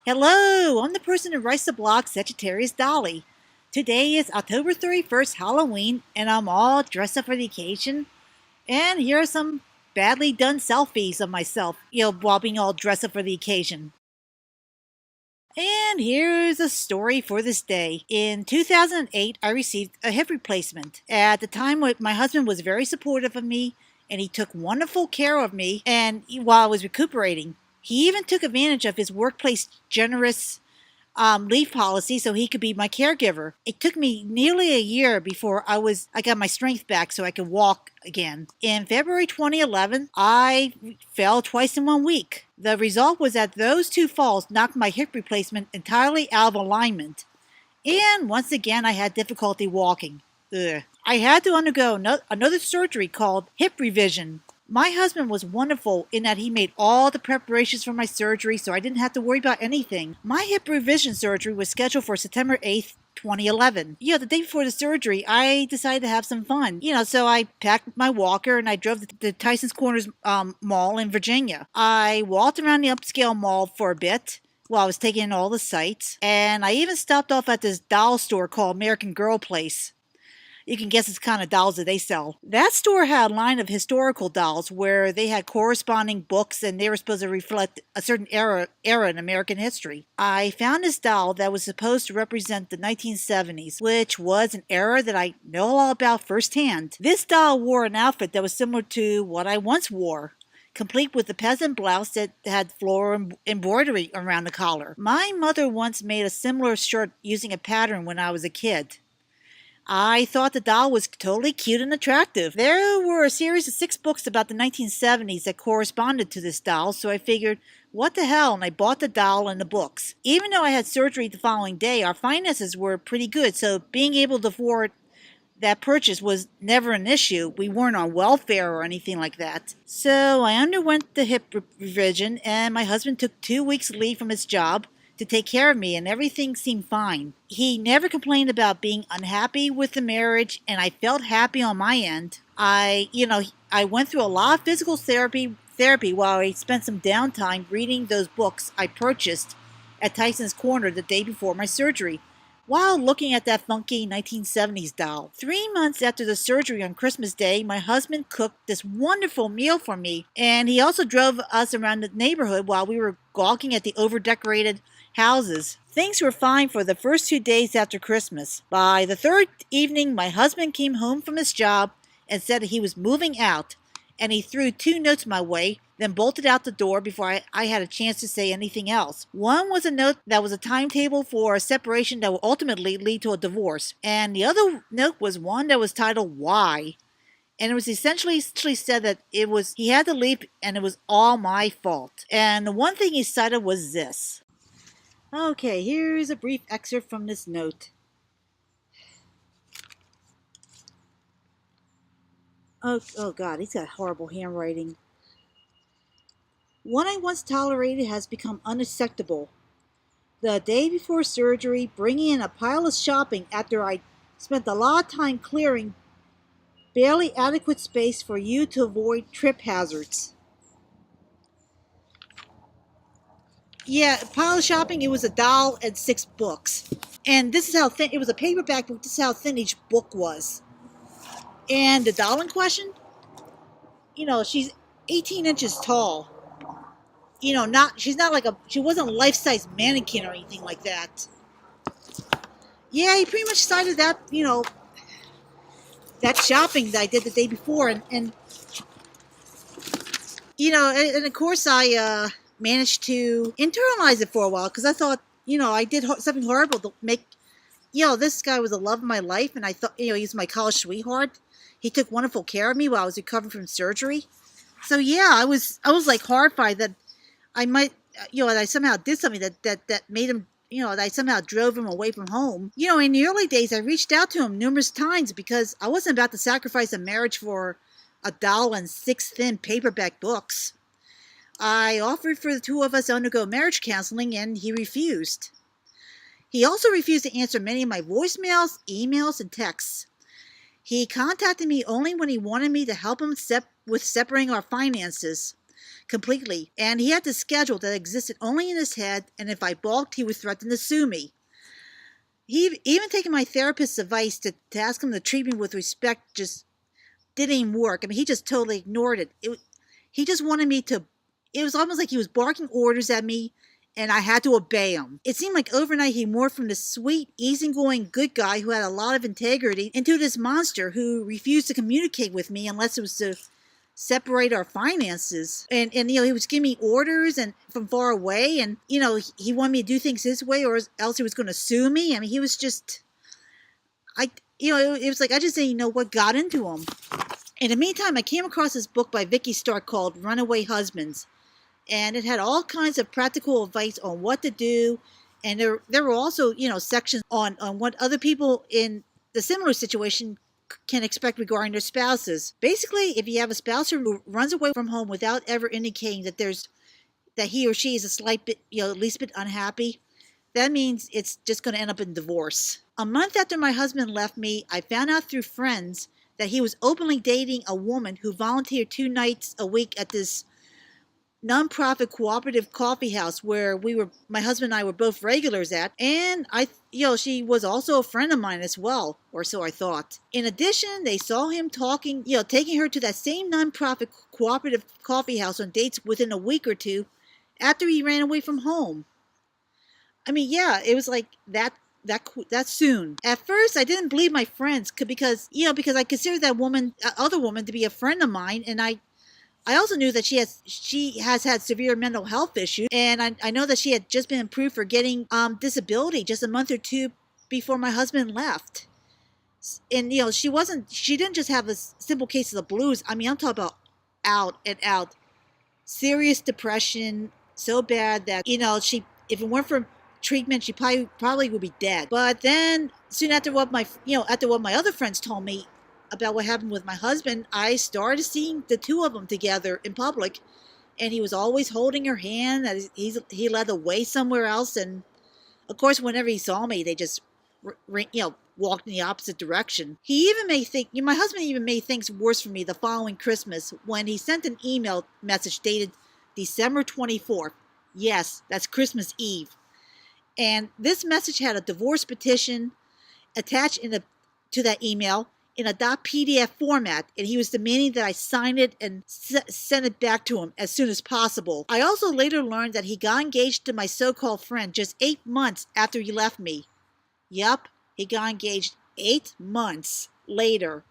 Hello, I'm the person who writes the blog Sagittarius Dolly. Today is October 31st, Halloween, and I'm all dressed up for the occasion. And here are some badly done selfies of myself, while being all dressed up for the occasion. And here's a story for this day. In 2008, I received a hip replacement. At the time, my husband was very supportive of me, and he took wonderful care of me and while I was recuperating. He even took advantage of his workplace generous leave policy so he could be my caregiver. It took me nearly a year before I got my strength back so I could walk again. In February 2011, I fell twice in 1 week. The result was that those two falls knocked my hip replacement entirely out of alignment. And once again, I had difficulty walking. Ugh. I had to undergo another surgery called hip revision. My husband was wonderful in that he made all the preparations for my surgery so I didn't have to worry about anything. My hip revision surgery was scheduled for September 8th, 2011. The day before the surgery, I decided to have some fun. So I packed my walker and I drove to the Tyson's Corners Mall in Virginia. I walked around the upscale mall for a bit while I was taking in all the sights, and I even stopped off at this doll store called American Girl Place. You can guess it's the kind of dolls that they sell. That store had a line of historical dolls where they had corresponding books and they were supposed to reflect a certain era in American history. I found this doll that was supposed to represent the 1970s, which was an era that I know all about firsthand. This doll wore an outfit that was similar to what I once wore, complete with a peasant blouse that had floral embroidery around the collar. My mother once made a similar shirt using a pattern when I was a kid. I thought the doll was totally cute and attractive. There were a series of 6 books about the 1970s that corresponded to this doll, so I figured, what the hell, and I bought the doll and the books. Even though I had surgery the following day, our finances were pretty good, so being able to afford that purchase was never an issue. We weren't on welfare or anything like that. So I underwent the hip revision, and my husband took 2 weeks leave from his job to take care of me, and everything seemed fine. He never complained about being unhappy with the marriage, and I felt happy on my end. I went through a lot of physical therapy while I spent some downtime reading those books I purchased at Tyson's Corner the day before my surgery, while looking at that funky 1970s doll. 3 months after the surgery on Christmas Day, my husband cooked this wonderful meal for me, and he also drove us around the neighborhood while we were gawking at the over-decorated houses. Things were fine for the first 2 days after Christmas. By the third evening, my husband came home from his job and said he was moving out, and he threw 2 notes my way, then bolted out the door before I had a chance to say anything else. One was a note that was a timetable for a separation that would ultimately lead to a divorce, and the other note was one that was titled Why? And it was essentially said that he had to leave and it was all my fault. And the one thing he cited was this. Okay, here's a brief excerpt from this note. Oh God, he's got horrible handwriting. What I once tolerated has become unacceptable. The day before surgery, bringing in a pile of shopping after I spent a lot of time clearing barely adequate space for you to avoid trip hazards. Yeah, pile of shopping, it was a doll and 6 books. And this is how thin, it was a paperback book, this is how thin each book was. And the doll in question, she's 18 inches tall. She wasn't a life-size mannequin or anything like that. Yeah, he pretty much cited that, that shopping that I did the day before. And of course I managed to internalize it for a while because I thought, I did something horrible to make, this guy was the love of my life, and I thought, he was my college sweetheart. He took wonderful care of me while I was recovering from surgery. So yeah, I was like horrified that I might, that I somehow did something that made him, that I somehow drove him away from home. In the early days, I reached out to him numerous times because I wasn't about to sacrifice a marriage for a doll and 6 thin paperback books. I offered for the 2 of us to undergo marriage counseling, and he refused. He also refused to answer many of my voicemails, emails, and texts. He contacted me only when he wanted me to help him with separating our finances. completely. And he had this schedule that existed only in his head, and if I balked, he would threaten to sue me. He even taken my therapist's advice to ask him to treat me with respect just didn't even work. I mean, he just totally ignored it. He just wanted me to, it was almost like he was barking orders at me and I had to obey him. It seemed like overnight he morphed from this sweet, easygoing, good guy who had a lot of integrity into this monster who refused to communicate with me unless it was to separate our finances. And he was giving me orders and from far away, and he wanted me to do things his way or else he was going to sue me. I mean, he was just, it was like I just didn't know what got into him. In the meantime, I came across this book by Vicky Stark called Runaway Husbands, and it had all kinds of practical advice on what to do, and there were also sections on what other people in the similar situation can expect regarding their spouses. Basically, if you have a spouse who runs away from home without ever indicating that he or she is a slight bit, at least bit unhappy, that means it's just going to end up in divorce. A month after my husband left me, I found out through friends that he was openly dating a woman who volunteered 2 nights a week at this nonprofit cooperative coffee house where my husband and I were both regulars at, and she was also a friend of mine as well, or so I thought. In addition, they saw him taking her to that same nonprofit cooperative coffee house on dates within a week or two after he ran away from home. I mean, yeah, it was like that soon. At first, I didn't believe my friends because I considered that other woman to be a friend of mine, and I also knew that she has had severe mental health issues, and I know that she had just been approved for getting disability just a month or two before my husband left. And she didn't just have a simple case of the blues. I mean, I'm talking about out and out serious depression, so bad that if it weren't for treatment, she probably would be dead. But then soon after what my other friends told me about what happened with my husband, I started seeing the two of them together in public, and he was always holding her hand as he led the way somewhere else. And of course, whenever he saw me, they just walked in the opposite direction. My husband even made things worse for me the following Christmas when he sent an email message dated December 24th. Yes, that's Christmas Eve. And this message had a divorce petition attached to that email in a .pdf format, and he was demanding that I sign it and send it back to him as soon as possible. I also later learned that he got engaged to my so-called friend just 8 months after he left me. Yup, he got engaged 8 months later,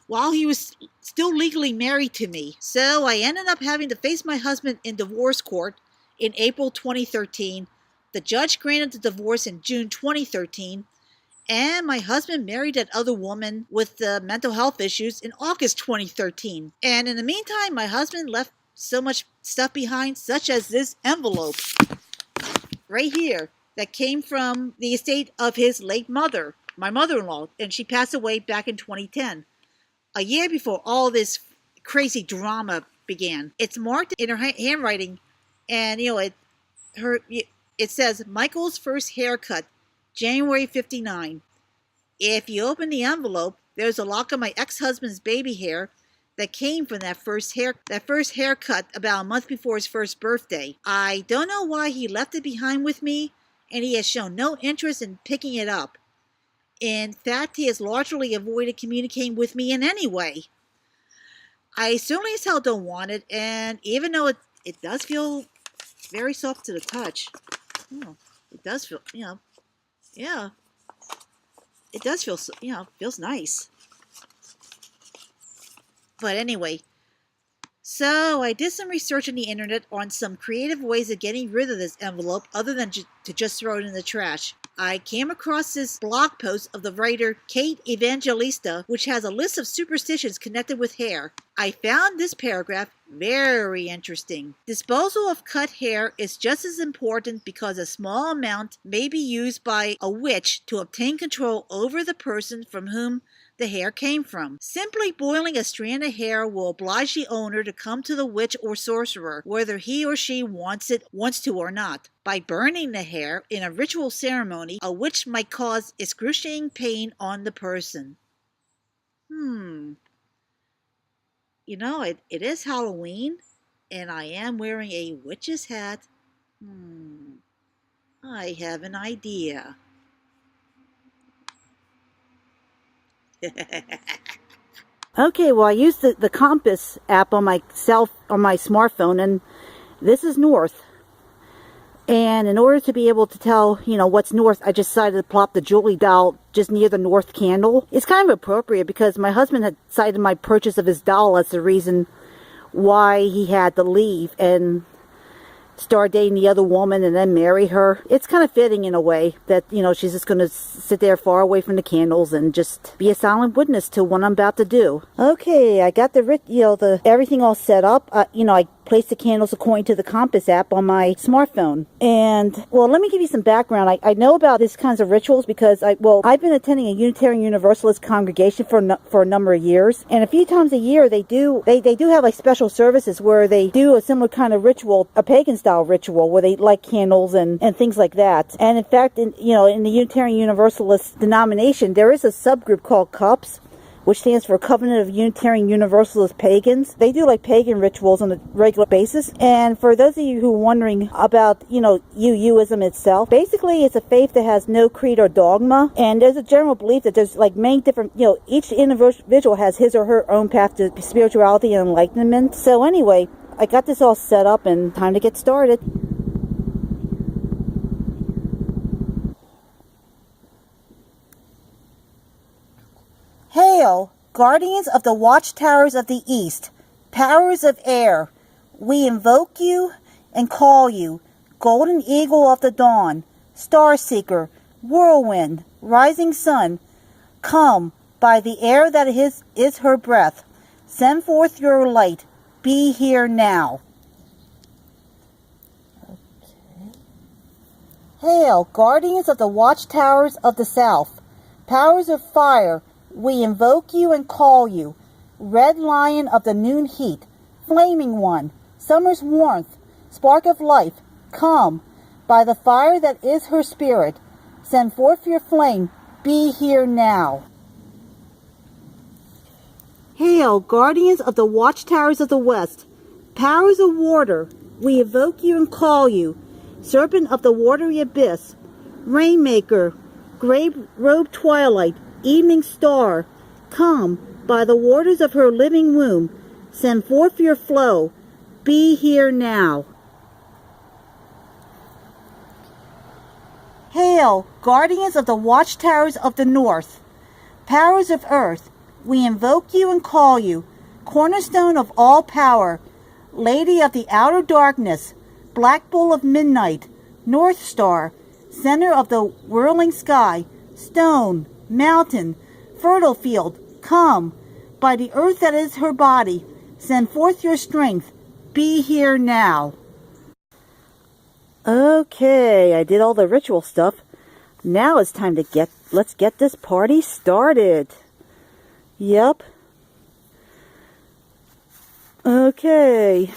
while he was still legally married to me. So I ended up having to face my husband in divorce court in April 2013. The judge granted the divorce in June 2013, and my husband married that other woman with the mental health issues in August 2013. And in the meantime, my husband left so much stuff behind, such as this envelope right here that came from the estate of his late mother, my mother-in-law, and she passed away back in 2010, a year before all this crazy drama began. It's marked in her handwriting, and it says Michael's first haircut, January 59. If you open the envelope, there's a lock of my ex-husband's baby hair that came from that first haircut about a month before his first birthday. I don't know why he left it behind with me, and he has shown no interest in picking it up. In fact, he has largely avoided communicating with me in any way. I certainly as hell don't want it, and even though it does feel very soft to the touch, it does feel, yeah, it does feel, feels nice. But anyway, so I did some research on the internet on some creative ways of getting rid of this envelope other than to just throw it in the trash. I came across this blog post of the writer Kate Evangelista, which has a list of superstitions connected with hair. I found this paragraph very interesting. Disposal of cut hair is just as important because a small amount may be used by a witch to obtain control over the person from whom the hair came from. Simply boiling a strand of hair will oblige the owner to come to the witch or sorcerer, whether he or she wants to or not. By burning the hair in a ritual ceremony, a witch might cause excruciating pain on the person. It is Halloween, And I am wearing a witch's hat. I have an idea. Okay, well, I use the compass app on my smartphone, and this is north. And in order to be able to tell, what's north, I just decided to plop the Julie doll just near the north candle. It's kind of appropriate because my husband had cited my purchase of his doll as the reason why he had to leave and start dating the other woman and then marry her. It's kind of fitting in a way that, she's just going to sit there far away from the candles and just be a silent witness to what I'm about to do. Okay, I got the everything all set up. I placed the candles according to the compass app on my smartphone. And, well, let me give you some background. I know about these kinds of rituals because I've been attending a Unitarian Universalist congregation for a number of years. And a few times a year they do have like special services where they do a similar kind of ritual, a pagan style ritual, where they light candles and things like that. And in fact, in the Unitarian Universalist denomination, there is a subgroup called CUPS, which stands for Covenant of Unitarian Universalist Pagans. They do like pagan rituals on a regular basis. And for those of you who are wondering about, UUism itself, basically it's a faith that has no creed or dogma. And there's a general belief that there's like many different, each individual has his or her own path to spirituality and enlightenment. So anyway, I got this all set up and time to get started. Hail, guardians of the watchtowers of the east, powers of air, we invoke you and call you, golden eagle of the dawn, star seeker, whirlwind, rising sun, come, by the air that is her breath, send forth your light, be here now. Okay. Hail, guardians of the watchtowers of the south, powers of fire, we invoke you and call you, red lion of the noon heat, flaming one, summer's warmth, spark of life, come, by the fire that is her spirit, send forth your flame, be here now. Hail, guardians of the watchtowers of the west, powers of water, we evoke you and call you, serpent of the watery abyss, rainmaker, grave-robed twilight, evening star, come, by the waters of her living womb, send forth your flow, be here now. Hail, guardians of the watchtowers of the north, powers of earth, we invoke you and call you, cornerstone of all power, lady of the outer darkness, black bull of midnight, north star, center of the whirling sky, stone, mountain, fertile field, come, by the earth that is her body, send forth your strength, be here now. Okay, I did all the ritual stuff. Now it's time to let's get this party started. Yep. Okay.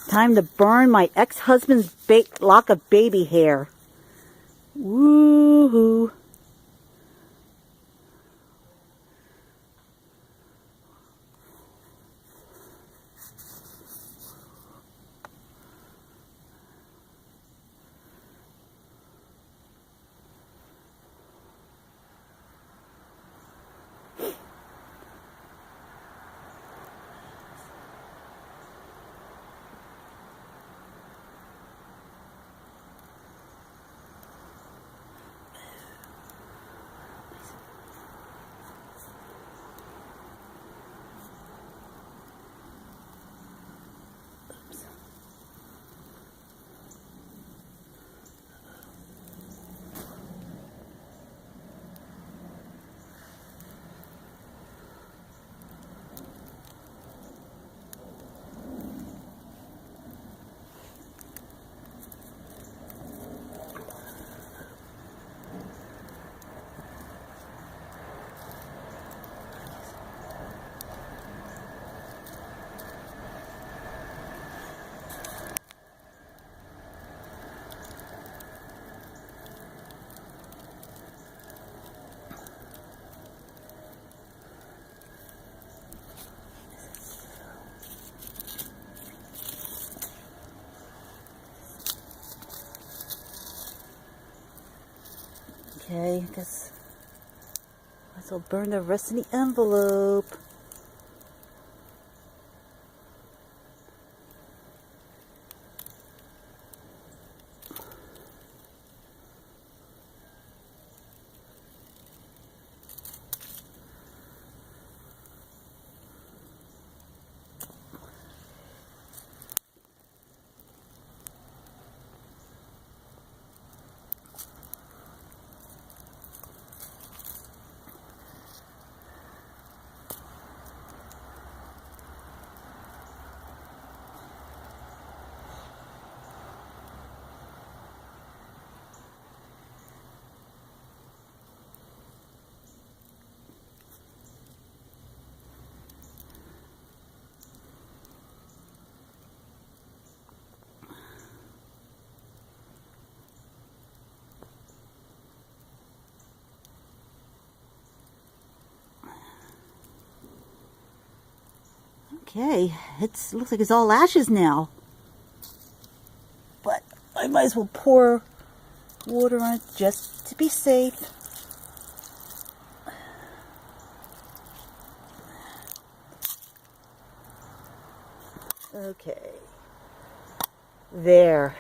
Time to burn my ex-husband's lock of baby hair. Woohoo. Okay, guess might as well burn the rest of the envelope. Okay, it looks like it's all ashes now. But I might as well pour water on it just to be safe. Okay. There.